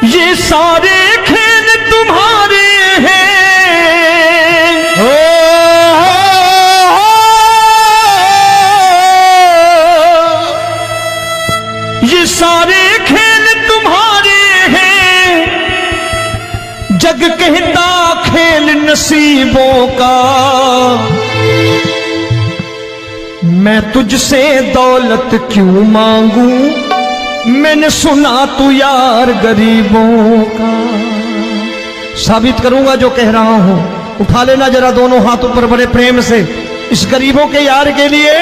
ये सारे खेल तुम्हारे हैं। ये सारे खेल तुम्हारे हैं। जग कहता खेल नसीबों का। मैं तुझसे दौलत क्यों मांगू, मैंने सुना तू यार गरीबों का। साबित करूंगा जो कह रहा हूं। उठा लेना जरा दोनों हाथ ऊपर बड़े प्रेम से इस गरीबों के यार के लिए।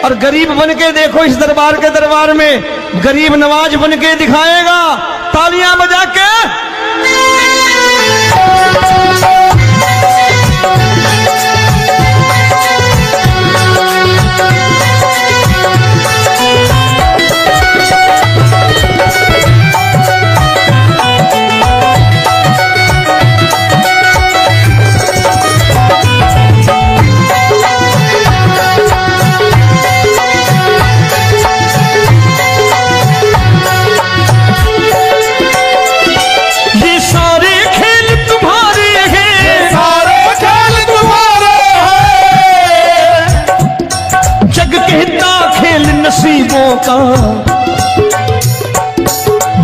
और गरीब बन के देखो इस दरबार के दरबार में गरीब नवाज बन के दिखाएगा, तालियां बजा के। नसीबों का।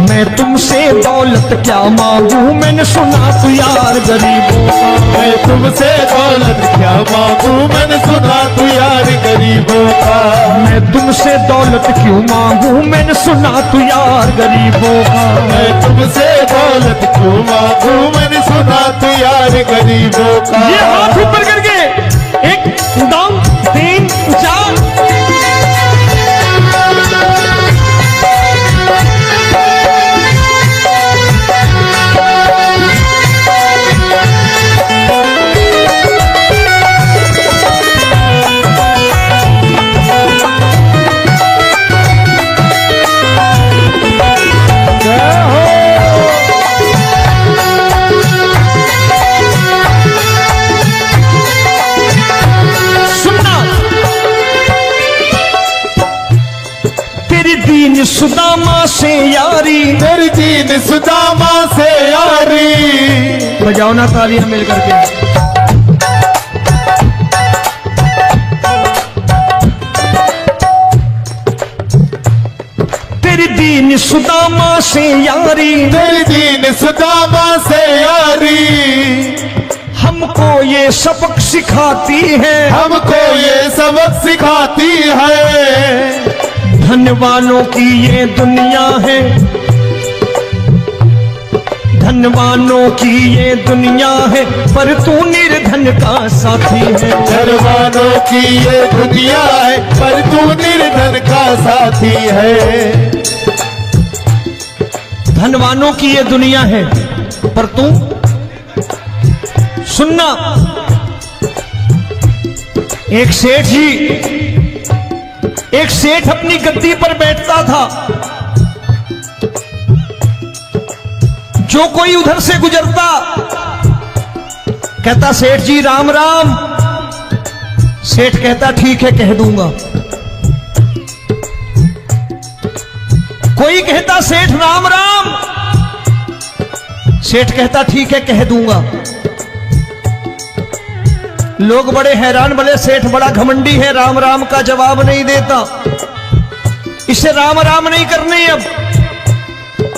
मैं तुमसे दौलत क्या मांगू, मैंने सुना तू यार गरीबों का। मैं तुमसे दौलत क्या मांगू, मैंने सुना तू यार गरीबों का। मैं तुमसे दौलत क्यों मांगू, मैंने सुना तू यार गरीबों का। मैं तुमसे दौलत क्यों मांगू, मैंने सुना तू यार गरीबों का। ये हाथ ऊपर करके 1 2 3 4। दीन सुदामा से यारी, तेरी दीन सुदामा से यारी। बजाओ ना तालियां मिल करके। तेरी दीन सुदामा से यारी, तेरी दीन सुदामा से यारी। हमको ये सबक सिखाती है, हमको ये सबक सिखाती है। धनवानों की ये दुनिया है, धनवानों की ये दुनिया है, पर तू निर्धन का साथी है। धनवानों की ये दुनिया है, पर तू निर्धन का साथी है। धनवानों की ये दुनिया है, पर तू सुनना। एक सेठ अपनी गद्दी पर बैठता था। जो कोई उधर से गुजरता कहता सेठ जी राम राम। सेठ कहता ठीक है कह दूंगा। कोई कहता सेठ राम राम। सेठ कहता ठीक है कह दूंगा। लोग बड़े हैरान, बोले सेठ बड़ा घमंडी है, राम राम का जवाब नहीं देता, इसे राम राम नहीं करनी। अब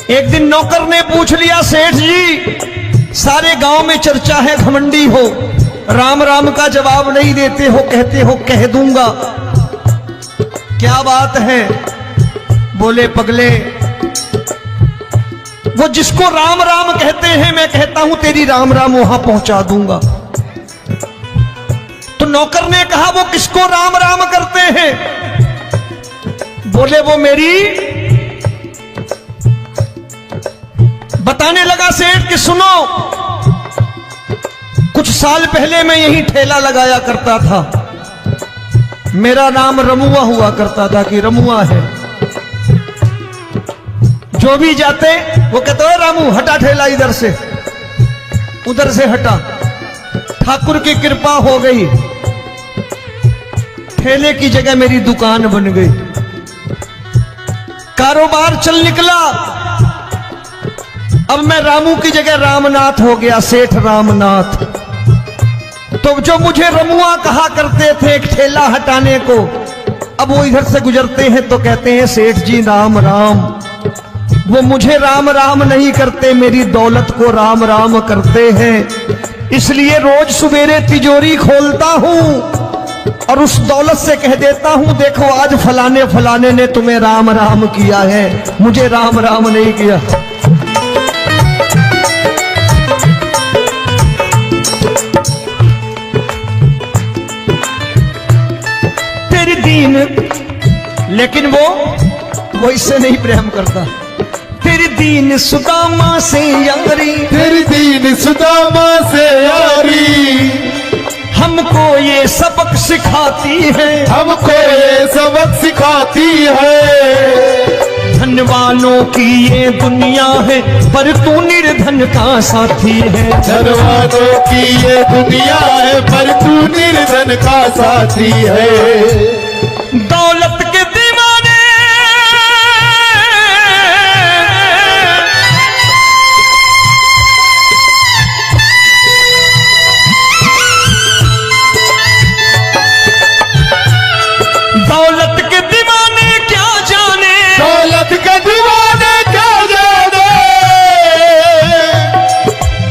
एक दिन नौकर ने पूछ लिया सेठ जी सारे गांव में चर्चा है घमंडी हो, राम राम का जवाब नहीं देते हो, कहते हो कह दूंगा, क्या बात है? बोले पगले वो जिसको राम राम कहते हैं मैं कहता हूं तेरी राम राम वहां पहुंचा दूंगा। तो नौकर ने कहा वो किसको राम राम करते हैं? बोले वो मेरी। बताने लगा सेठ कि सुनो, कुछ साल पहले मैं यही ठेला लगाया करता था, मेरा नाम रमुआ हुआ करता था कि रमुआ है। जो भी जाते वो कहते हो रामू हटा ठेला इधर से, उधर से हटा। ठाकुर की कृपा हो गई, ठेले की जगह मेरी दुकान बन गई, कारोबार चल निकला। अब मैं रामू की जगह रामनाथ हो गया, सेठ रामनाथ। तो जो मुझे रमुआ कहा करते थे एक ठेला हटाने को, अब वो इधर से गुजरते हैं तो कहते हैं सेठ जी राम राम। वो मुझे राम राम नहीं करते, मेरी दौलत को राम राम करते हैं। इसलिए रोज सवेरे तिजोरी खोलता हूं और उस दौलत से कह देता हूं, देखो आज फलाने फलाने ने तुम्हें राम राम किया है, मुझे राम राम नहीं किया। तेरी दीन, लेकिन वो इससे नहीं प्रेम करता। तेरी दीन सुदामा से यारी, तेरी दीन सुदामा से यारी, हमको ये सबक सिखाती है, हमको ये सबक सिखाती है। धन वालों की ये दुनिया है, पर तू निर्धन का साथी है। धन वालों की ये दुनिया है, पर तू निर्धन का साथी है। दौलत के दीवाने दौलत के दीवाने क्या जाने, दौलत के दीवाने क्या जाने,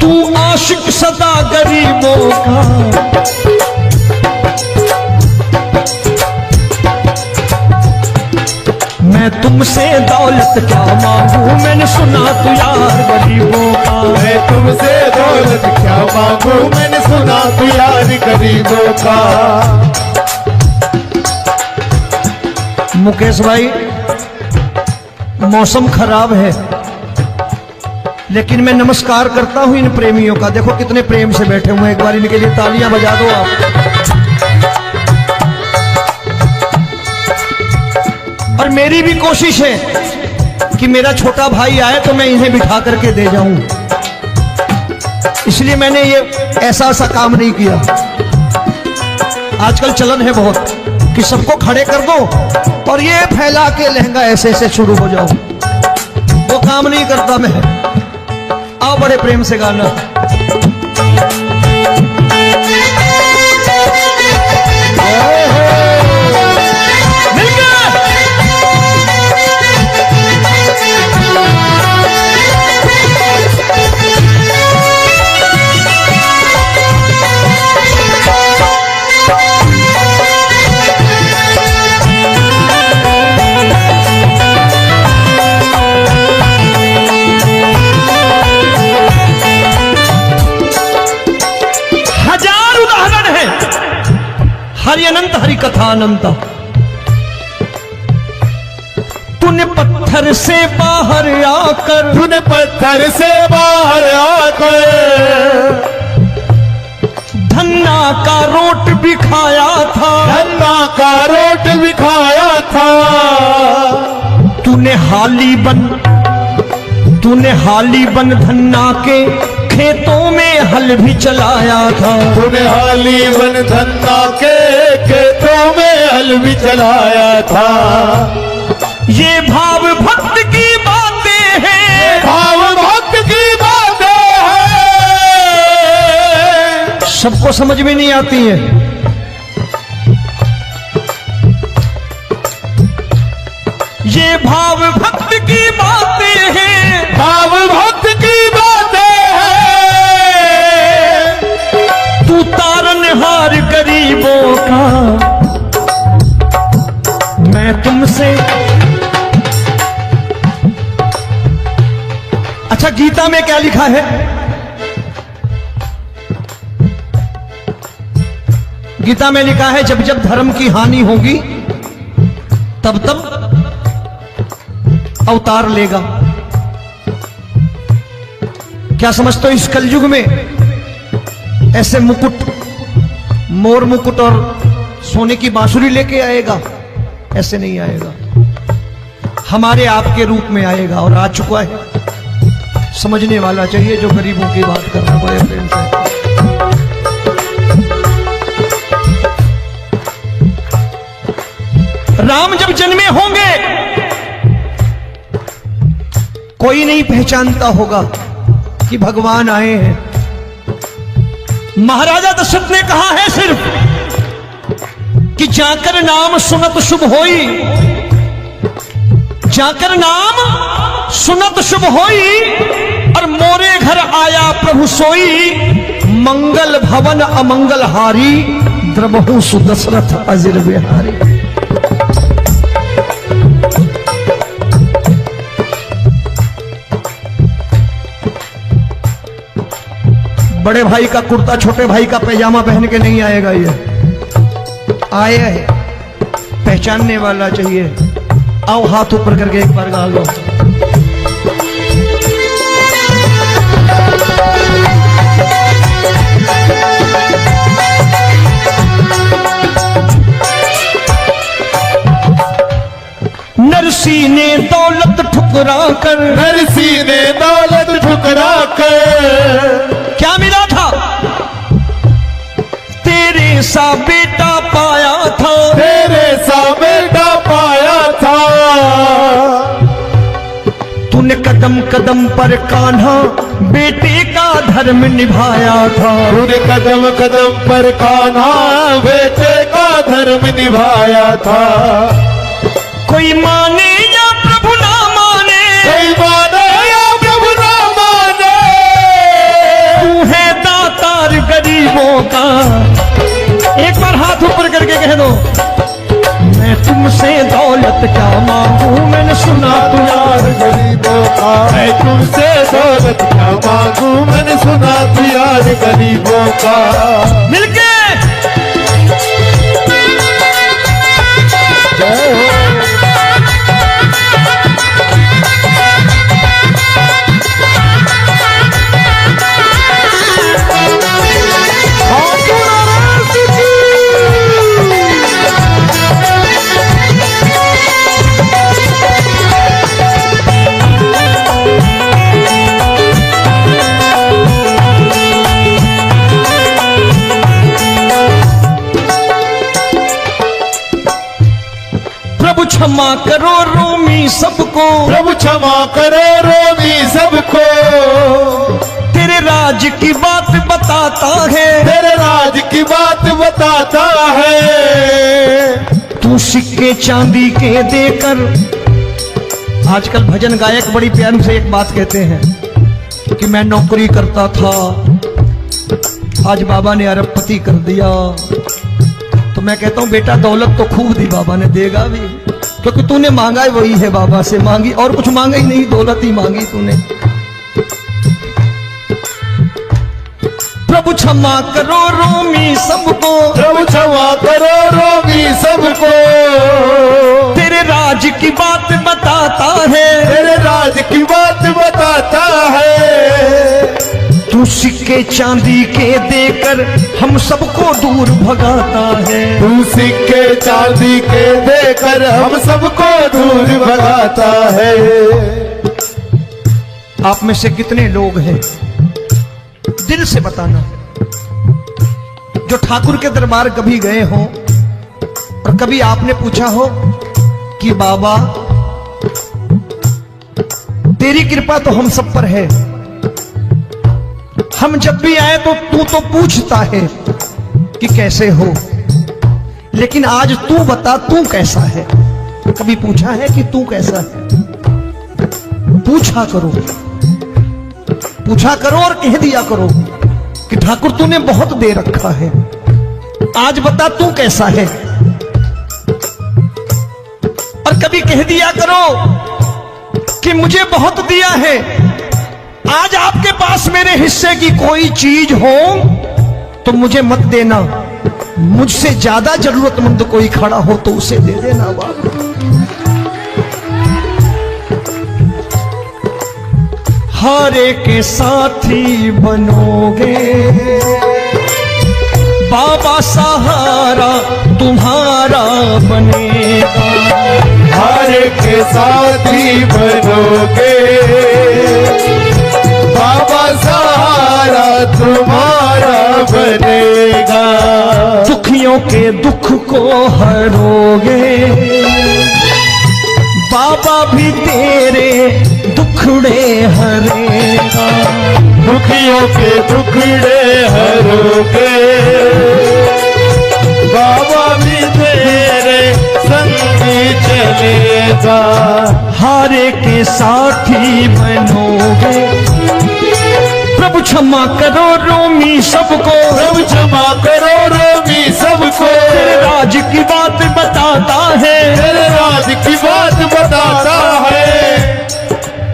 तू आशिक सदा गरीबों का। मैं तुमसे दौलत क्या मांगू, मैंने सुना तू यार गरीबों का। मैं तुमसे दौलत क्या मांगू, मैंने सुना तू यार गरीबों का। मुकेश भाई, मौसम खराब है, लेकिन मैं नमस्कार करता हूं इन प्रेमियों का। देखो कितने प्रेम से बैठे हुए हैं, एक बार इनके लिए तालियां बजा दो आप। और मेरी भी कोशिश है कि मेरा छोटा भाई आए तो मैं इन्हें बिठा करके दे जाऊं, इसलिए मैंने ये ऐसा काम नहीं किया। आजकल चलन है बहुत कि सबको खड़े कर दो और ये फैला के लहंगा ऐसे ऐसे शुरू हो जाओ, वो काम नहीं करता मैं। आओ बड़े प्रेम से गाना। हरि अनंत हरि कथा अनंत। तूने पत्थर से बाहर आकर, तूने पत्थर से बाहर आकर धन्ना का रोट भी खाया था, धन्ना का रोट भी खाया था। तूने हाली बन धन्ना के खेतों में हल भी चलाया था। तूने हाली बन धन्ना के खेतों में हल भी चलाया था। ये भाव भक्त की बातें हैं, भाव भक्त की बातें हैं, सबको समझ में नहीं आती है। ये भाव भक्त की बातें हैं, भाव भक्त की बातें हैं। तू तारनहार गरीबों का, मैं तुमसे। अच्छा, गीता में क्या लिखा है? गीता में लिखा है जब जब धर्म की हानि होगी तब तब अवतार लेगा। क्या समझते हो, इस कलयुग में ऐसे मुकुट, मोर मुकुट और सोने की बांसुरी लेके आएगा? ऐसे नहीं आएगा, हमारे आपके रूप में आएगा और आ चुका है। समझने वाला चाहिए जो गरीबों की बात कर रहा है बड़े प्रेम से। राम जब जन्मे होंगे कोई नहीं पहचानता होगा कि भगवान आए हैं। महाराजा दशरथ ने कहा है सिर्फ कि जाकर नाम सुनत शुभ होई, जाकर नाम सुनत शुभ होई, और मोरे घर आया प्रभु सोई, मंगल भवन अमंगल हारी, द्रबहु सुदशरथ अजिर बिहारी। बड़े भाई का कुर्ता छोटे भाई का पैजामा पहन के नहीं आएगा, ये आया है पहचानने वाला चाहिए। आओ हाथ ऊपर करके एक बार गा लो। नरसी ने दौलत ठुकरा कर, नरसी ने दौलत ठुकरा कर, क्या मिला था? तेरे सा बेटा पाया था, तेरे सा बेटा पाया था। तूने कदम कदम पर कान्हा बेटे का धर्म निभाया था, तूने कदम कदम पर कान्हा बेटे का धर्म निभाया था। कोई माने या प्रभु ना माने, कोई माने या प्रभु ना माने, तू है दातार गरीबों का। एक बार हाथ ऊपर करके कह दो, मैं तुमसे दौलत क्या मांगू, मैंने सुना तू यार गरीबों का। मैं तुमसे दौलत क्या मांगू, मैंने सुना तू यार गरीबों का। मिलके जय हो। प्रभु क्षमा करो रोमी सबको, प्रभु क्षमा करो रोमी सबको। तेरे राज की बात बताता है, तेरे राज की बात बताता है। तू सिक्के चांदी के देकर। आजकल भजन गायक बड़ी प्यार से एक बात कहते हैं कि मैं नौकरी करता था, आज बाबा ने अरबपति कर दिया। तो मैं कहता हूं बेटा दौलत तो खूब दी बाबा ने, देगा भी, क्योंकि तूने मांगा है वही है बाबा से मांगी, और कुछ मांगा ही नहीं, दौलत ही मांगी तूने। प्रभु क्षमा करो रोमी सबको, प्रभु क्षमा करो रोमी सबको। तेरे राज की बात बताता है, तेरे राज की बात बताता है। तू सिक्के चांदी के देकर हम सबको दूर भगाता है। तू सिक्के चांदी के देकर हम सबको दूर भगाता है। आप में से कितने लोग हैं, दिल से बताना, जो ठाकुर के दरबार कभी गए हो और कभी आपने पूछा हो कि बाबा तेरी कृपा तो हम सब पर है, हम जब भी आए तो तू तो पूछता है कि कैसे हो, लेकिन आज तू बता तू कैसा है। कभी पूछा है कि तू कैसा है? पूछा करो, पूछा करो और कह दिया करो कि ठाकुर तूने बहुत दे रखा है, आज बता तू कैसा है। और कभी कह दिया करो कि मुझे बहुत दिया है, आज आपके पास मेरे हिस्से की कोई चीज हो तो मुझे मत देना, मुझसे ज्यादा जरूरतमंद कोई खड़ा हो तो उसे दे देना बाबा। हारे के साथी बनोगे बाबा, सहारा तुम्हारा बनेगा। हारे के साथी बनोगे बाबा, सहारा तुम्हारा बनेगा। दुखियों के दुख को हरोगे बाबा, भी तेरे दुख दुखड़े हरेगा। दुखियों के दुखड़े हरोगे, बाबा भी तेरे संगी चलेगा। हारे के साथी बनोगे, प्रभु क्षमा करो रोमी सबको, प्रभु क्षमा करो रोमी सबको। तेरे राज की बात बताता है, तेरे राज की बात बताता है।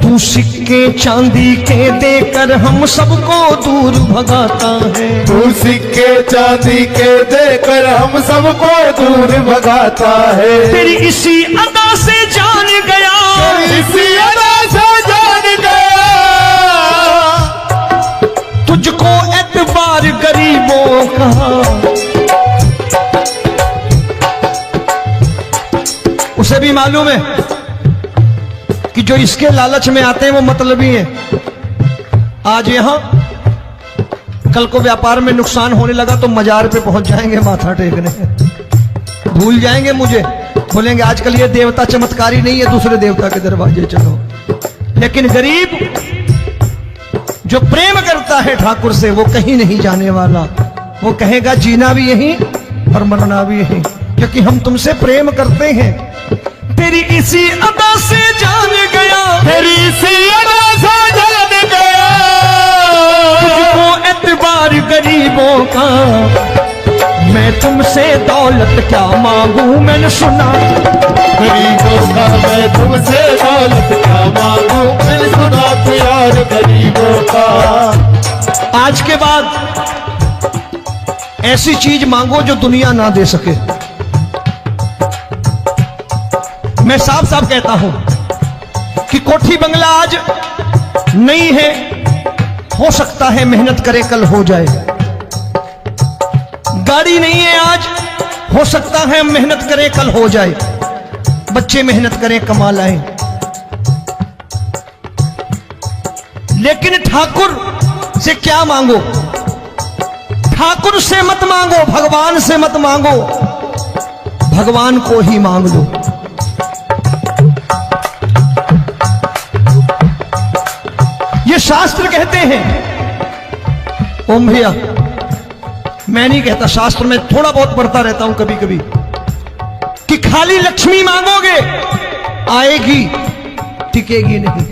तू सिक्के चांदी के देकर हम सबको दूर भगाता है। तू सिक्के चांदी के देकर हम सबको दूर भगाता है। तेरी इसी अदा से जान गया, इसी अदा से जान गया, तुझको एतबार गरीबों का। उसे भी मालूम है कि जो इसके लालच में आते हैं वो मतलबी हैं। आज यहां कल को व्यापार में नुकसान होने लगा तो मजार पे पहुंच जाएंगे माथा टेकने, भूल जाएंगे मुझे, बोलेंगे आजकल ये देवता चमत्कारी नहीं है, दूसरे देवता के दरवाजे चलो। लेकिन गरीब जो प्रेम करता है ठाकुर से वो कहीं नहीं जाने वाला, वो कहेगा जीना भी यहीं और मरना भी यहीं, क्योंकि हम तुमसे प्रेम करते हैं। तेरी इसी अदा से जान गया, तेरी इसी अदा से जान गया, तुझको एतबार गरीबों का। मैं तुमसे दौलत क्या मांगू, मैंने सुना गरीबों का। मैं तुमसे दौलत क्या मांगू, मैंने सुना प्यार गरीबों का। आज के बाद ऐसी चीज मांगो जो दुनिया ना दे सके। मैं साफ साफ कहता हूं कि कोठी बंगला आज नहीं है, हो सकता है मेहनत करे कल हो जाए। गाड़ी नहीं है आज, हो सकता है मेहनत करे कल हो जाए। बच्चे मेहनत करें कमा लाएं, लेकिन ठाकुर से क्या मांगो? ठाकुर से मत मांगो, भगवान से मत मांगो, भगवान को ही मांग लो। ये शास्त्र कहते हैं, ओम भैया मैं नहीं कहता, शास्त्र में थोड़ा बहुत पढ़ता रहता हूं कभी कभी, कि खाली लक्ष्मी मांगोगे आएगी, टिकेगी नहीं।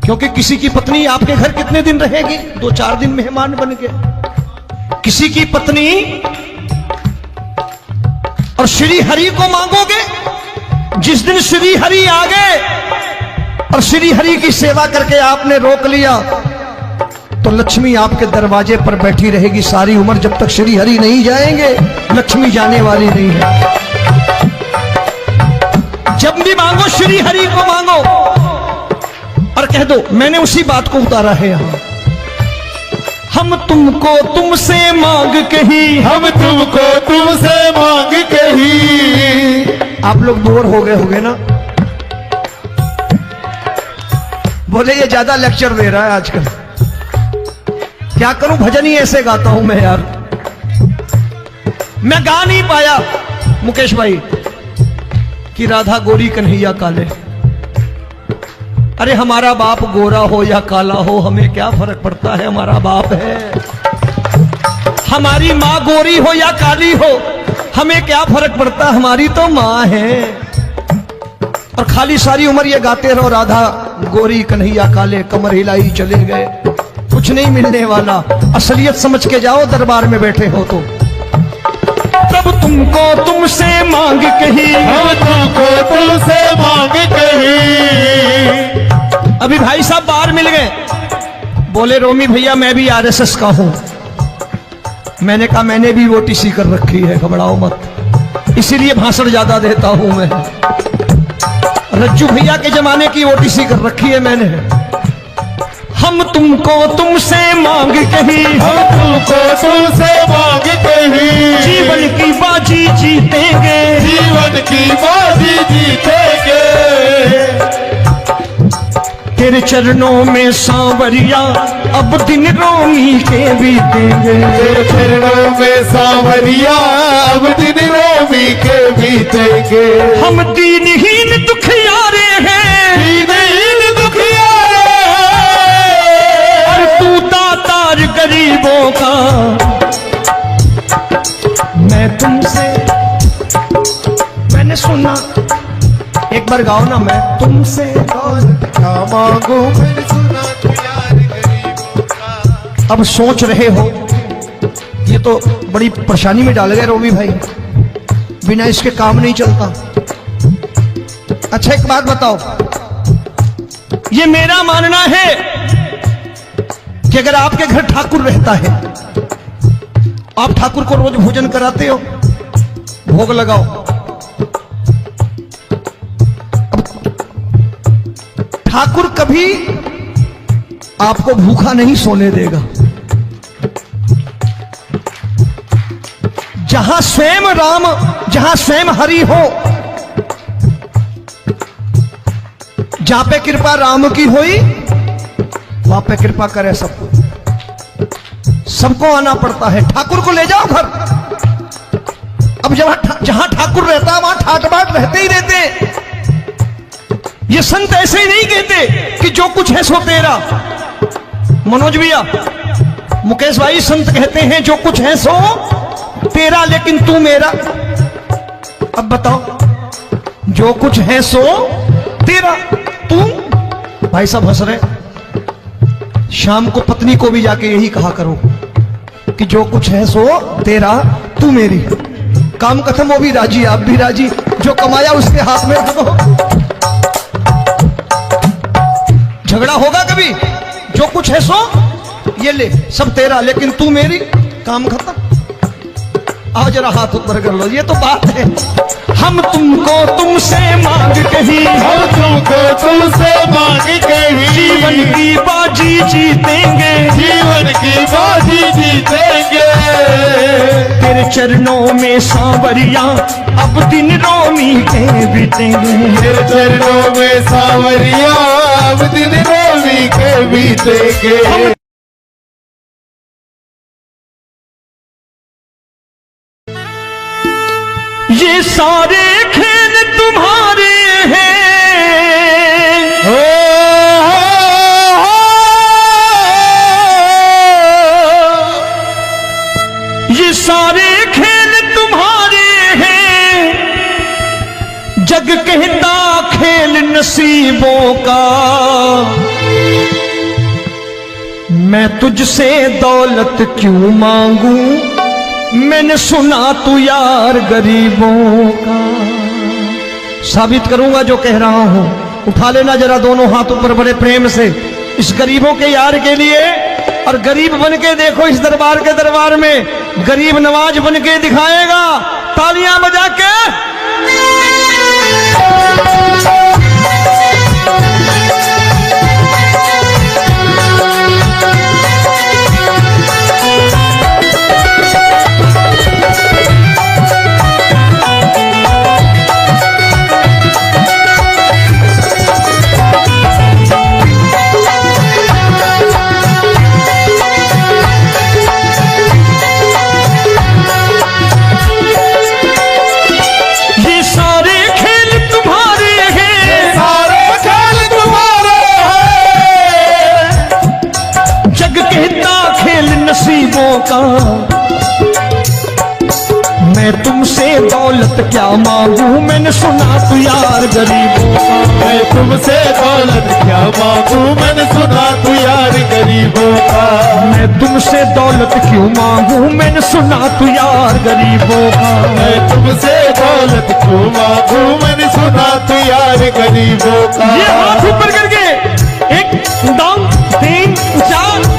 क्योंकि किसी की पत्नी आपके घर कितने दिन रहेगी? 2-4 दिन मेहमान बन के। किसी की पत्नी और श्री हरि को मांगोगे, जिस दिन श्री हरि आ गए और श्री हरि की सेवा करके आपने रोक लिया तो लक्ष्मी आपके दरवाजे पर बैठी रहेगी सारी उम्र। जब तक श्री हरि नहीं जाएंगे लक्ष्मी जाने वाली नहीं है। जब भी मांगो श्री हरि को मांगो और कह दो मैंने उसी बात को उतारा है यहां। हम तुमको तुमसे मांग कही, हम तुमको तुमसे मांग कही। आप लोग बोर हो गए होंगे ना, बोले ये ज्यादा लेक्चर दे रहा है आजकल। क्या करूं, भजन ही ऐसे गाता हूं मैं यार। मैं गा नहीं पाया मुकेश भाई कि राधा गोरी कन्हैया काले। अरे हमारा बाप गोरा हो या काला हो हमें क्या फर्क पड़ता है, हमारा बाप है। हमारी माँ गोरी हो या काली हो हमें क्या फर्क पड़ता, हमारी तो माँ है। और खाली सारी उम्र ये गाते रहो राधा गोरी कन्हैया काले, कमर हिलाई चले गए, कुछ नहीं मिलने वाला। असलियत समझ के जाओ दरबार में बैठे हो तो। तब तुमको तुमसे मांग कही, हम तुमको तुमसे मांग कही। अभी भाई साहब बाहर मिल गए, बोले रोमी भैया मैं भी आरएसएस का हूं। मैंने कहा मैंने भी ओटीसी कर रखी है, घबराओ मत, इसीलिए भाषण ज्यादा देता हूं मैं। रज्जू भैया के जमाने की ओटीसी कर रखी है मैंने। हम तुमको तुमसे मांग कही, हम तुमको तुमसे मांग कही। जीवन की बाजी जीतेंगे, जीवन की बाजी जीतेंगे। तेरे चरणों में सांवरिया अब दिन रोमी के बीतेंगे। तेरे चरणों में सांवरिया अब दिन रोमी के बीतेंगे। हम दीनहीन दुखियारे हैं, दीन बार गाओ ना, मैं तुमसे दौलत क्या मांगू मैंने सुना तू यार गरीबों का। अब सोच रहे हो, ये तो बड़ी परेशानी में डाल गए रोबी भाई, बिना इसके काम नहीं चलता। अच्छा एक बात बताओ, ये मेरा मानना है कि अगर आपके घर ठाकुर रहता है, आप ठाकुर को रोज भोजन कराते हो, भोग लगाओ, ठाकुर कभी आपको भूखा नहीं सोने देगा। जहां स्वयं राम, जहां स्वयं हरि हो, जहां पे कृपा राम की हुई, वहां पे कृपा करे सबको, सबको आना पड़ता है। ठाकुर को ले जाओ घर। अब जहां ठाकुर रहता है वहां ठाट बाट रहते ही रहते। ये संत ऐसे ही नहीं कहते कि जो कुछ है सो तेरा। मनोज भैया, मुकेश भाई, संत कहते हैं जो कुछ है सो तेरा लेकिन तू मेरा। अब बताओ, जो कुछ है सो तेरा, तू। भाई साहब हंस रहे। शाम को पत्नी को भी जाके यही कहा करो कि जो कुछ है सो तेरा, तू मेरी। काम खत्म, वो भी राजी, आप भी राजी, जो कमाया उसके हाथ में रख दो। झगड़ा होगा कभी? जो कुछ है सो ये ले, सब तेरा लेकिन तू मेरी, काम खत्म। आओ जरा हाथ ऊपर कर लो, ये तो बात है। हम तुमको तुमसे मांग कहीं, हम तुमको तुमसे मांग कहीं, जीवन की बाजी जीतेंगे, जीवन की बाजी जीतेंगे। तेरे चरणों में सांवरिया अब दिन रोमी के बीतेंगे, तेरे चरणों में सांवरिया अब दिन रोमी के बीतेंगे। ये सारे खेल तुम्हारे हैं, ये सारे खेल तुम्हारे हैं, जग कहता खेल नसीबों का। मैं तुझसे दौलत क्यों मांगू, मैंने सुना तू यार गरीबों का। साबित करूंगा जो कह रहा हूं। उठा लेना जरा दोनों हाथ ऊपर बड़े प्रेम से, इस गरीबों के यार के लिए। और गरीब बन के देखो इस दरबार के दरबार में, गरीब नवाज बन के दिखाएगा, तालियां बजा के। नसीबों का। मैं तुमसे दौलत क्या मांगू, मैंने सुना तू यार गरीबों का। मैं तुमसे दौलत क्या मांगू, मैंने सुना तू यार गरीबों का। मैं तुमसे दौलत क्यों मांगू, मैंने सुना तू यार गरीबों का। मैं तुमसे दौलत क्यों मांगू, मैंने सुना तू यार गरीबों का। ये हाथ ऊपर करके, एक दो तीन चार।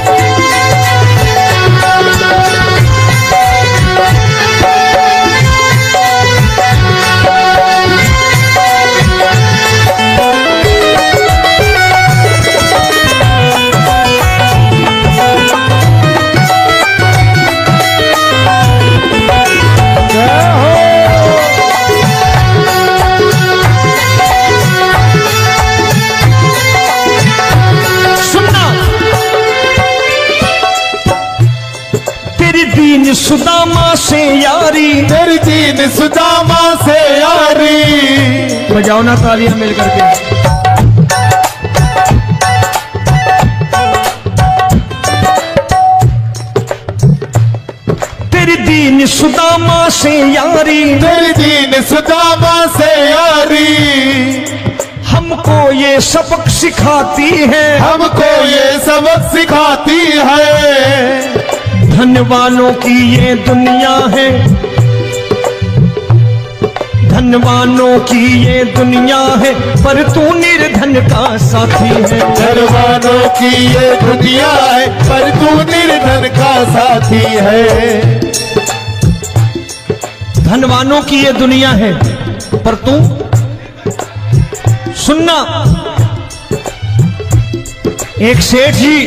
सुदामा से यारी, तेरी दीन सुदामा से यारी। बजाओ ना तालियां मिल करके। तेरी दीन सुदामा से यारी, तेरी दीन सुदामा से यारी। हमको ये सबक सिखाती है, हमको ये सबक सिखाती है। धनवानों की ये दुनिया है, धनवानों की ये दुनिया है, पर तू निर्धन का साथी है। धनवानों की ये दुनिया है, पर तू निर्धन का साथी है। धनवानों की ये दुनिया है, पर तू सुनना। एक सेठ जी,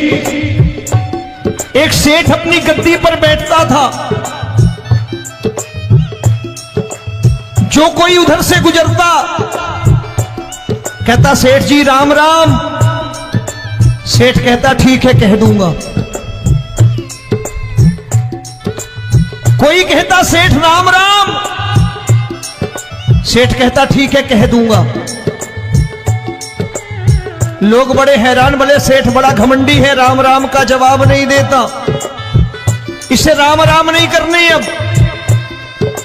एक सेठ अपनी गद्दी पर बैठता था। जो कोई उधर से गुजरता कहता सेठ जी राम राम। सेठ कहता ठीक है कह दूंगा। कोई कहता सेठ राम राम। सेठ कहता ठीक है कह दूंगा। लोग बड़े हैरान, बोले सेठ बड़ा घमंडी है, राम राम का जवाब नहीं देता, इसे राम राम नहीं करनी। अब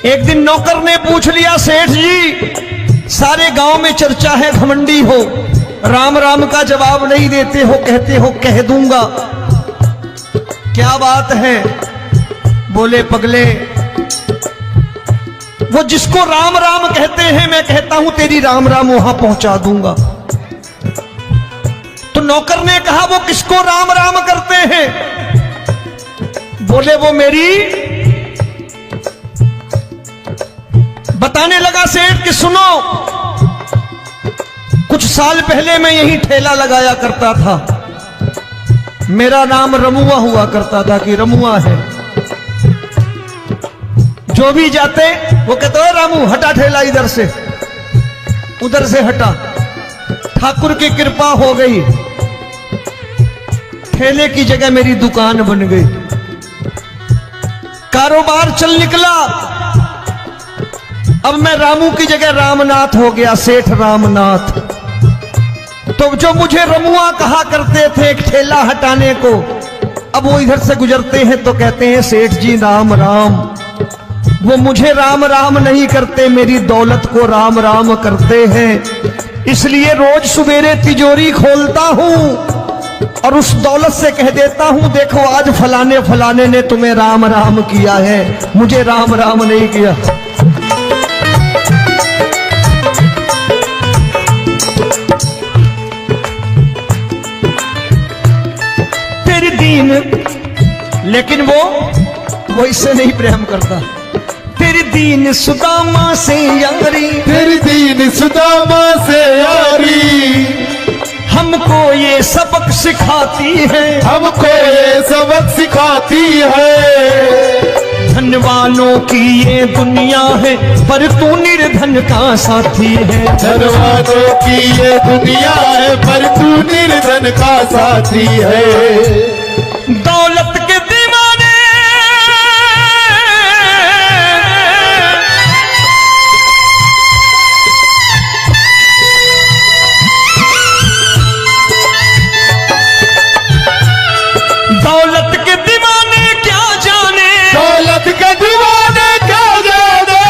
एक दिन नौकर ने पूछ लिया, सेठ जी सारे गांव में चर्चा है घमंडी हो, राम राम का जवाब नहीं देते हो, कहते हो कह दूंगा, क्या बात है? बोले पगले, वो जिसको राम राम कहते हैं मैं कहता हूं तेरी राम राम वहां पहुंचा दूंगा। तो नौकर ने कहा वो किसको राम राम करते हैं? बोले वो मेरी। बताने लगा सेठ कि सुनो, कुछ साल पहले मैं यही ठेला लगाया करता था, मेरा नाम रमुआ हुआ करता था कि रमुआ है। जो भी जाते वो कहते हो रामू हटा ठेला इधर से, उधर से हटा। ठाकुर की कृपा हो गई, ठेले की जगह मेरी दुकान बन गई, कारोबार चल निकला। अब मैं रामू की जगह रामनाथ हो गया, सेठ रामनाथ। तो जो मुझे रमुआ कहा करते थे एक ठेला हटाने को, अब वो इधर से गुजरते हैं तो कहते हैं सेठ जी राम राम। वो मुझे राम राम नहीं करते, मेरी दौलत को राम राम करते हैं। इसलिए रोज सवेरे तिजोरी खोलता हूं और उस दौलत से कह देता हूं देखो आज फलाने फलाने ने तुम्हें राम राम किया है, मुझे राम राम नहीं किया। तेरी दीन, लेकिन वो इससे नहीं प्रेम करता। तेरी दीन सुदामा से यारी, तेरी दीन सुदामा से यारी, हमको ये सबक सिखाती है, हमको ये सबक सिखाती है। धनवानों की ये दुनिया है, पर तू निर्धन का साथी है। धनवानों की ये दुनिया है, पर तू निर्धन का साथी है। दौलत के दीवाने दौलत के दीवाने क्या जाने, दौलत के दीवाने क्या जाने,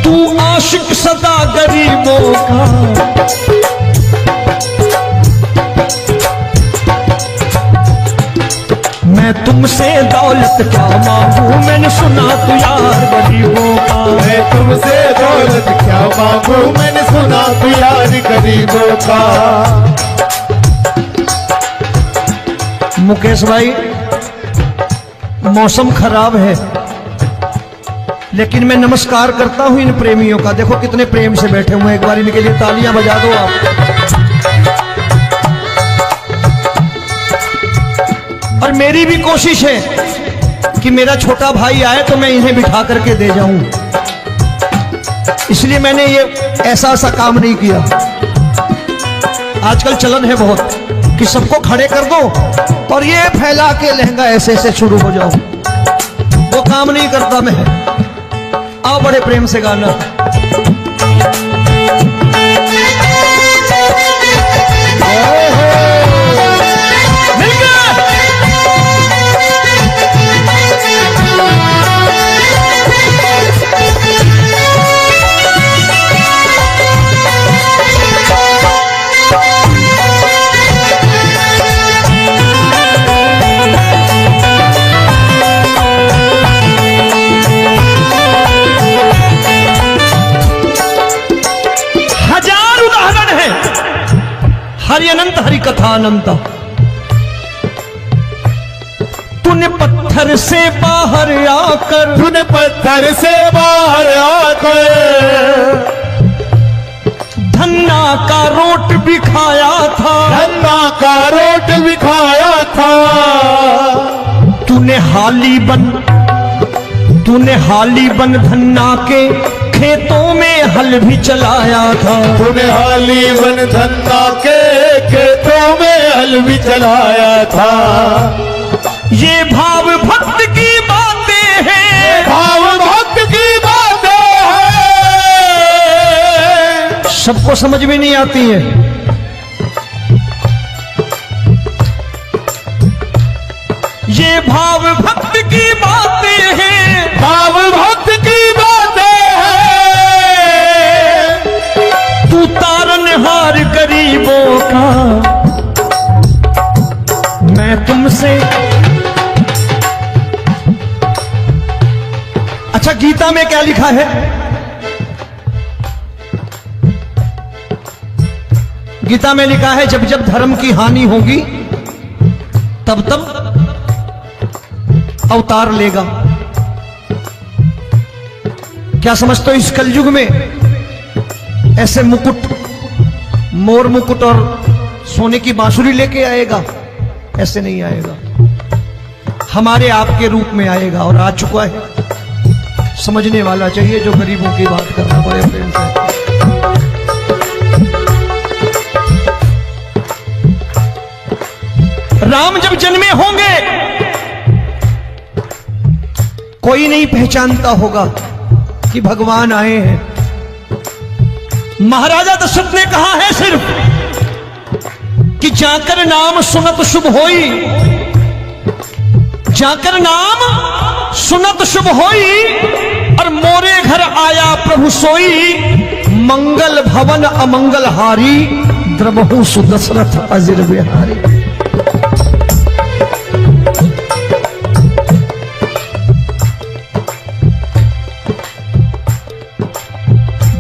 तू आशिक सदा गरीबों का। मैं तुमसे दौलत क्या मांगू, मैंने सुना तू यार गरीबों का। मैं तुमसे दौलत क्या मांगू, मैंने सुना तू यार गरीबों का। मुकेश भाई मौसम खराब है, लेकिन मैं नमस्कार करता हूं इन प्रेमियों का। देखो कितने प्रेम से बैठे हुए हैं, एक बार इनके लिए तालियां बजा दो आप। और मेरी भी कोशिश है कि मेरा छोटा भाई आए तो मैं इन्हें बिठा करके दे जाऊं, इसलिए मैंने ये ऐसा काम नहीं किया। आजकल चलन है बहुत कि सबको खड़े कर दो और ये फैला के लहंगा ऐसे ऐसे शुरू हो जाओ, वो काम नहीं करता मैं। आओ बड़े प्रेम से गाना। हरि अनंत हरि कथा अनंत। तूने पत्थर से बाहर आकर, तूने पत्थर से बाहर आकर धन्ना का रोट भी खाया था, धन्ना का रोट भी खाया था। तूने हाली बन धन्ना के खेतों में हल भी चलाया था। तूने हाली बन धन्ना के खेतों में हल भी चलाया था। ये भाव भक्त की बातें हैं, भाव भक्त की बातें हैं, सबको समझ में नहीं आती है। ये भाव भक्त की बातें हैं, भाव भक्त की बातें हैं। तू तारनहार गरीबों का, मैं तुमसे। अच्छा, गीता में क्या लिखा है? गीता में लिखा है जब जब धर्म की हानि होगी तब तब अवतार लेगा। क्या समझते हो, इस कलयुग में ऐसे मुकुट, मोर मुकुट और सोने की बांसुरी लेके आएगा? ऐसे नहीं आएगा, हमारे आपके रूप में आएगा और आ चुका है। समझने वाला चाहिए जो गरीबों की बात करना बड़े प्रेम से। राम जब जन्मे होंगे कोई नहीं पहचानता होगा कि भगवान आए हैं। महाराजा दशरथ ने कहा है सिर्फ कि जाकर नाम सुनत शुभ होई, जाकर नाम सुनत शुभ होई, और मोरे घर आया प्रभु सोई। मंगल भवन अमंगल हारी, द्रबहु सुदशरथ अजिर बिहारी।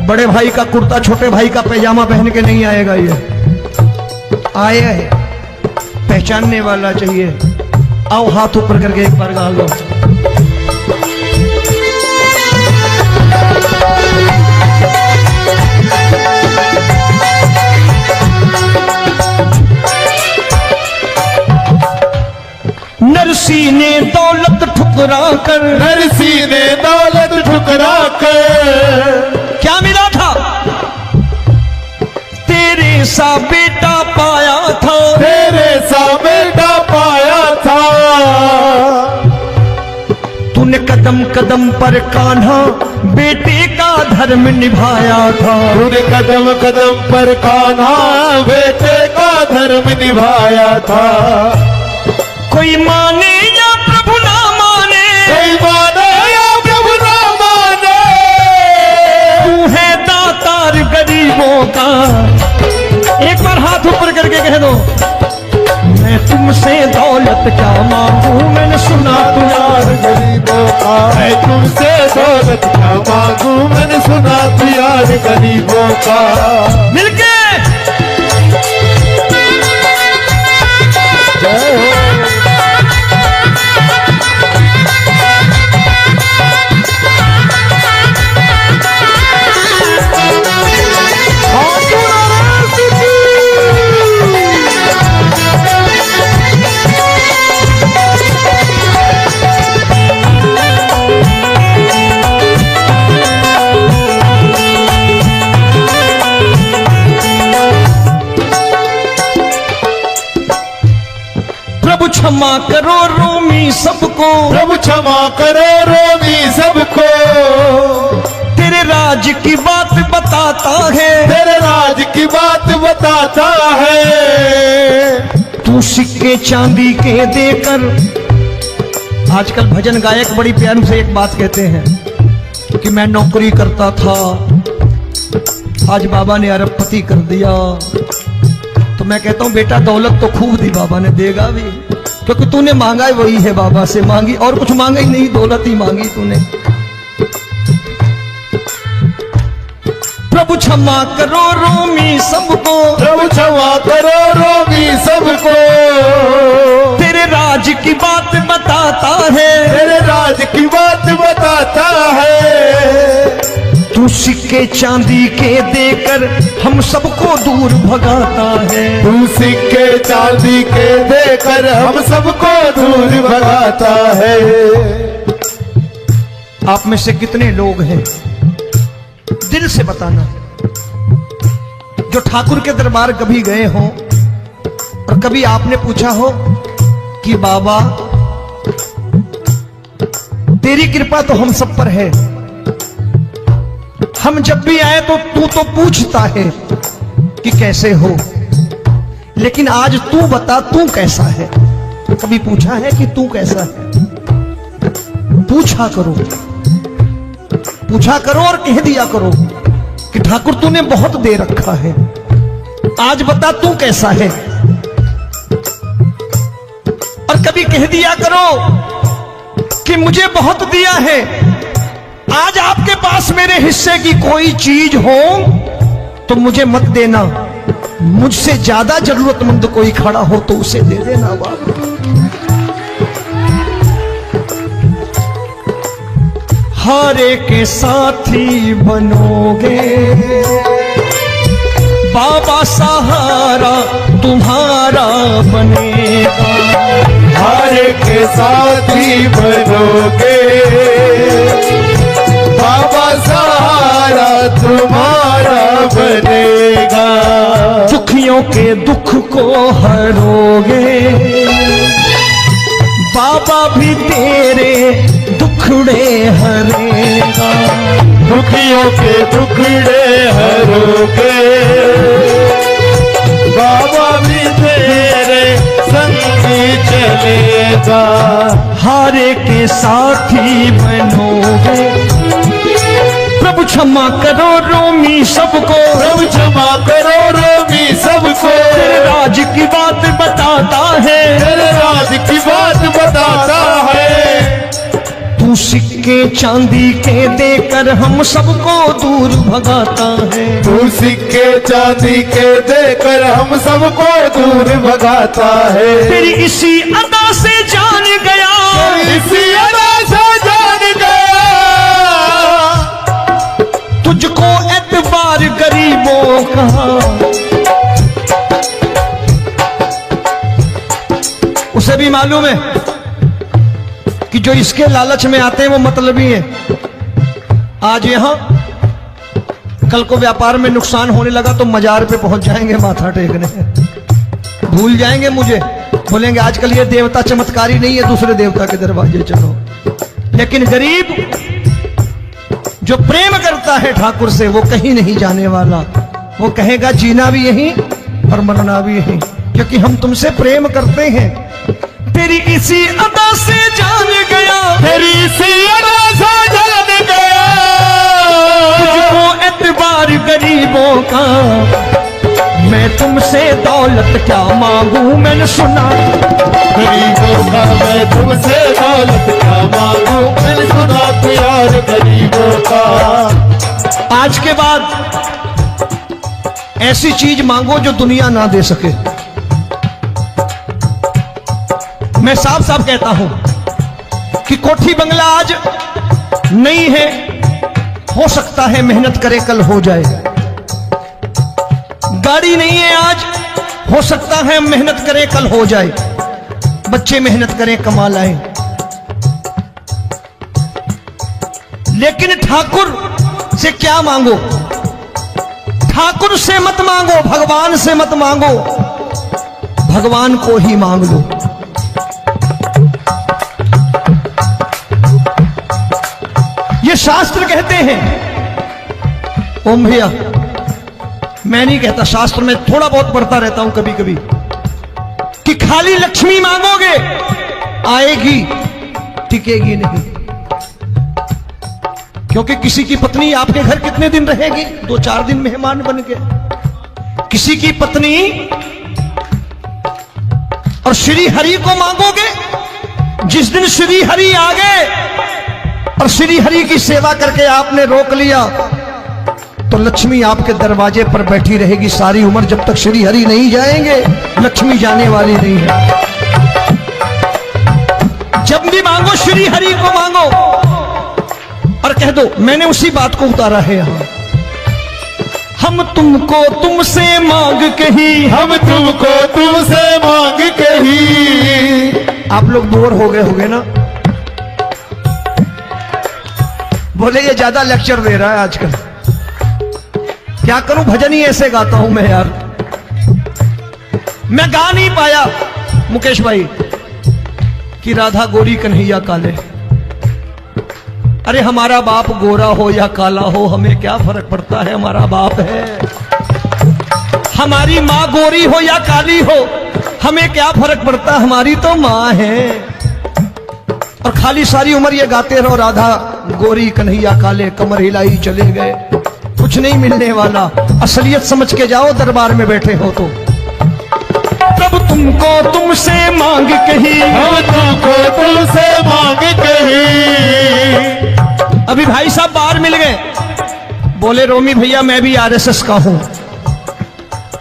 बड़े भाई का कुर्ता छोटे भाई का पैजामा पहन के नहीं आएगा, ये आया है, पहचानने वाला चाहिए। आओ हाथ ऊपर करके एक बार गा लो। नरसी ने दौलत ठुकरा कर, नरसी ने दौलत ठुकरा कर क्या मिला था? तेरे सा बेटा पाया था, तेरे सा बेटा पाया था। तूने कदम कदम पर कान्हा बेटे का धर्म निभाया था। तूने कदम कदम पर कान्हा बेटे का धर्म निभाया था। कोई माने या प्रभु ना माने, कोई माने या प्रभु ना माने, तू है दातार गरीबों का। एक बार हाथ ऊपर करके कह दो, मैं तुमसे दौलत क्या मांगू, मैंने सुना तू यार गरीबों का। मैं तुमसे दौलत क्या मांगू, मैंने सुना तू यार गरीबों का। मिलके जय हो। प्रभु क्षमा करो रोमी सबको, प्रभु क्षमा करो रोमी सबको। तेरे राज की बात बताता है, तेरे राज की बात बताता है। तू सिक्के चांदी के देकर। आजकल भजन गायक बड़ी प्यार से एक बात कहते हैं कि मैं नौकरी करता था, आज बाबा ने अरबपति कर दिया। तो मैं कहता हूं बेटा दौलत तो खूब दी बाबा ने, देगा भी, क्योंकि तूने मांगा है वही है बाबा से मांगी, और कुछ मांगा ही नहीं, दौलत ही मांगी तूने। प्रभु क्षमा करो रोमी सबको, प्रभु क्षमा करो सिक्के चांदी के देकर हम सबको दूर भगाता है। तू सिक्के चांदी के देकर हम सबको दूर भगाता है। आप में से कितने लोग हैं, दिल से बताना, जो ठाकुर के दरबार कभी गए हो और कभी आपने पूछा हो कि बाबा तेरी कृपा तो हम सब पर है, हम जब भी आए तो तू तो पूछता है कि कैसे हो, लेकिन आज तू बता तू कैसा है। कभी पूछा है कि तू कैसा है? पूछा करो, पूछा करो और कह दिया करो कि ठाकुर तूने बहुत दे रखा है, आज बता तू कैसा है। और कभी कह दिया करो कि मुझे बहुत दिया है, आज आपके पास मेरे हिस्से की कोई चीज हो तो मुझे मत देना, मुझसे ज्यादा जरूरतमंद कोई खड़ा हो तो उसे दे देना बाबा। हारे के साथी बनोगे बाबा, सहारा तुम्हारा बनेगा। हारे के साथी बनोगे बाबा, सहारा तुम्हारा बनेगा। दुखियों के दुख को हरोगे बाबा, भी तेरे दुखड़े हरेगा। दुखियों के दुखड़े हरोगे बाबा, भी तेरे संग चलेगा। हारे के साथी बनोगे, प्रभु क्षमा करो रोमी सबको, प्रभु क्षमा करो रोमी सबको। तेरे राज की बात बताता है, तेरे राज की बात बताता है। तू सिक्के चांदी के देकर हम सबको दूर भगाता है। तू सिक्के चांदी के देकर हम सबको दूर भगाता है। तेरी इसी अदा से जान गया, इसी अदा से जान गया, तुझको एतबार गरीबों का। उसे भी मालूम है कि जो इसके लालच में आते हैं वो मतलबी हैं। आज यहां कल को व्यापार में नुकसान होने लगा तो मजार पे पहुंच जाएंगे माथा टेकने, भूल जाएंगे मुझे, बोलेंगे आजकल ये देवता चमत्कारी नहीं है, दूसरे देवता के दरवाजे चलो। लेकिन गरीब जो प्रेम करता है ठाकुर से वो कहीं नहीं जाने वाला, वो कहेगा जीना भी यहीं और मरना भी यहीं, क्योंकि हम तुमसे प्रेम करते हैं। तेरी इसी अदा से जान गया, तेरी इसी अदा से जान गया, तुझको एतबार गरीबों का। मैं तुमसे दौलत क्या मांगू, मैंने सुना गरीबों का। मैं तुमसे दौलत क्या मांगू, मैंने सुना प्यार गरीबों का। आज के बाद ऐसी चीज मांगो जो दुनिया ना दे सके। मैं साफ साफ कहता हूं कि कोठी बंगला आज नहीं है, हो सकता है मेहनत करे कल हो जाए। गाड़ी नहीं है आज, हो सकता है मेहनत करे कल हो जाए। बच्चे मेहनत करें कमा लाएं, लेकिन ठाकुर से क्या मांगो? ठाकुर से मत मांगो, भगवान से मत मांगो, भगवान को ही मांग लो। ये शास्त्र कहते हैं। ओम भैया, मैं नहीं कहता, शास्त्र में थोड़ा बहुत पढ़ता रहता हूं कभी कभी, कि खाली लक्ष्मी मांगोगे आएगी, टिकेगी नहीं। क्योंकि किसी की पत्नी आपके घर कितने दिन रहेगी? 2-4 दिन मेहमान बन के। किसी की पत्नी और श्री हरि को मांगोगे, जिस दिन श्री हरि आ गए और श्री हरि की सेवा करके आपने रोक लिया तो लक्ष्मी आपके दरवाजे पर बैठी रहेगी सारी उम्र। जब तक श्री हरि नहीं जाएंगे लक्ष्मी जाने वाली नहीं है। जब भी मांगो श्री हरि को मांगो और कह दो मैंने उसी बात को उतारा है यहां। हम तुमको तुमसे मांग कही, हम तुमको तुमसे मांग कही। आप लोग बोर हो गए होंगे ना, बोले ये ज्यादा लेक्चर दे रहा है आजकल। क्या करूं, भजन ही ऐसे गाता हूं मैं यार। मैं गा नहीं पाया मुकेश भाई कि राधा गोरी कन्हैया काले। अरे हमारा बाप गोरा हो या काला हो, हमें क्या फर्क पड़ता है, हमारा बाप है। हमारी माँ गोरी हो या काली हो, हमें क्या फर्क पड़ता, हमारी तो माँ है। और खाली सारी उम्र ये गाते रहो राधा गोरी कन्हैया काले, कमर हिलाई चले गए, कुछ नहीं मिलने वाला। असलियत समझ के जाओ, दरबार में बैठे हो तो। तब तुमको तुमसे मांग कही, हम तुमको तुमसे मांग कही। अभी भाई साहब बाहर मिल गए, बोले रोमी भैया मैं भी आरएसएस का हूं।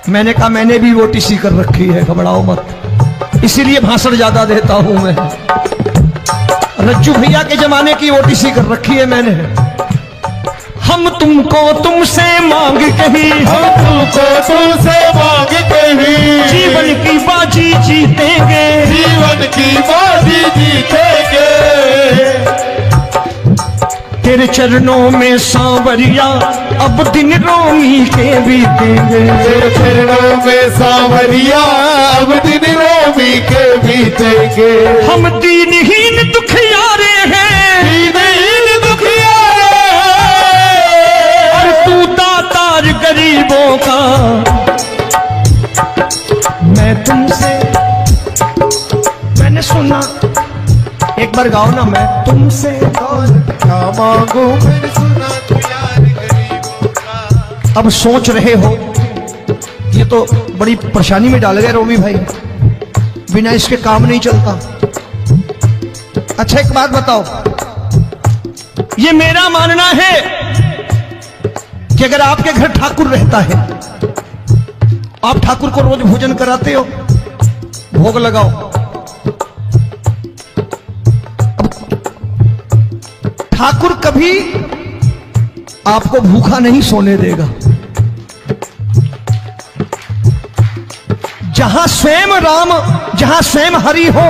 मैंने कहा मैंने भी ओटीसी कर रखी है, घबराओ मत, इसीलिए भाषण ज्यादा देता हूं मैं। रज्जू भैया के जमाने की ओटीसी कर रखी है मैंने। हम तुमको तुमसे मांग कही, हम तुमको तुमसे मांग कही। जीवन की बाजी जीतेंगे, जीवन की बाजी जीतेंगे। तेरे चरणों में सांवरिया अब दिन रोमी के बीतेंगे। तेरे चरणों में सांवरिया अब दिन रोमी के बीतेंगे। हम दीनहीन दुखियारे हैं, दीनहीन दुखियारे और तू दातार गरीबों का। मैं तुमसे, मैंने सुना, एक बार गाओ ना, मैं तुमसे क्या मांगू, मैंने सुना तू यार गरीबों का। अब सोच रहे हो, ये तो बड़ी परेशानी में डाल गए रोमी भाई, बिना इसके काम नहीं चलता। अच्छा एक बात बताओ, ये मेरा मानना है कि अगर आपके घर ठाकुर रहता है, आप ठाकुर को रोज भोजन कराते हो, भोग लगाओ, ठाकुर कभी आपको भूखा नहीं सोने देगा। जहां स्वयं राम, जहां स्वयं हरि हो,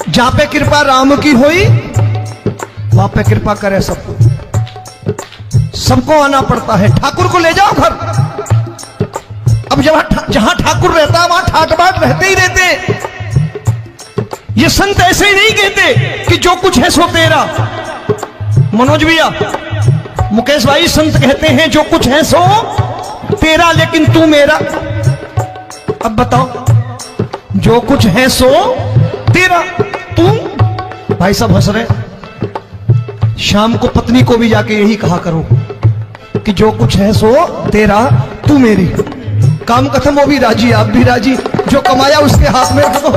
जहां पे कृपा राम की हुई, वहां पे कृपा करे सबको। सबको आना पड़ता है, ठाकुर को ले जाओ घर। अब जहां ठाकुर रहता है वहां ठाट बाट रहते ही रहते। ये संत ऐसे ही नहीं कहते कि जो कुछ है सो तेरा। मनोज भैया, मुकेश भाई, संत कहते हैं जो कुछ है सो तेरा, लेकिन तू मेरा। अब बताओ, जो कुछ है सो तेरा, तू। भाई साहब हंस रहे। शाम को पत्नी को भी जाके यही कहा करो कि जो कुछ है सो तेरा, तू मेरी। काम खत्म, वो भी राजी, आप भी राजी, जो कमाया उसके हाथ में रख दो।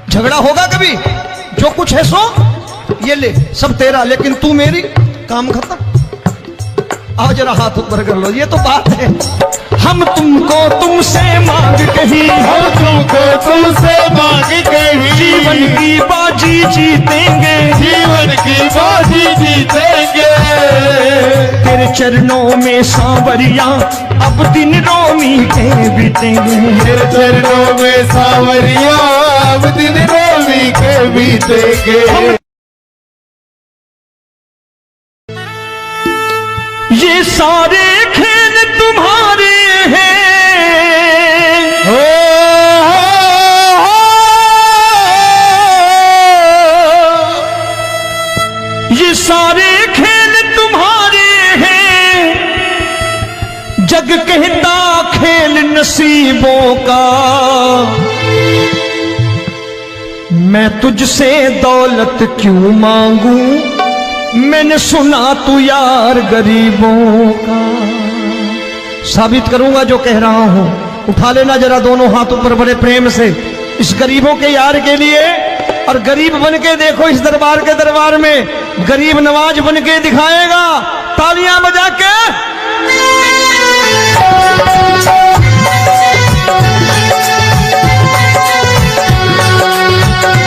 झगड़ा होगा कभी, जो कुछ है सो ये ले, सब तेरा, लेकिन तू मेरी, काम खत्म। आओ जरा हाथ ऊपर कर लो, ये तो बात है। हम तुमको तुमसे मांग कही, हम तुमको तुमसे मांग कही। जीवन की बाजी जीतेंगे, जीवन की बाजी जीतेंगे। तेरे चरणों में सांवरिया अब दिन रोमी के बीतेंगे। तेरे चरणों में सांवरिया अब दिन रोमी के बीतेंगे। ये सारे खेल तुम्हारे हैं, ये सारे खेल तुम्हारे हैं। जग कहता खेल नसीबों का, मैं तुझसे दौलत क्यों मांगू, मैंने सुना तू यार गरीबों का। साबित करूंगा जो कह रहा हूं। उठा लेना जरा दोनों हाथ ऊपर बड़े प्रेम से, इस गरीबों के यार के लिए। और गरीब बन के देखो, इस दरबार के दरबार में गरीब नवाज बन के दिखाएगा, तालियां बजा के।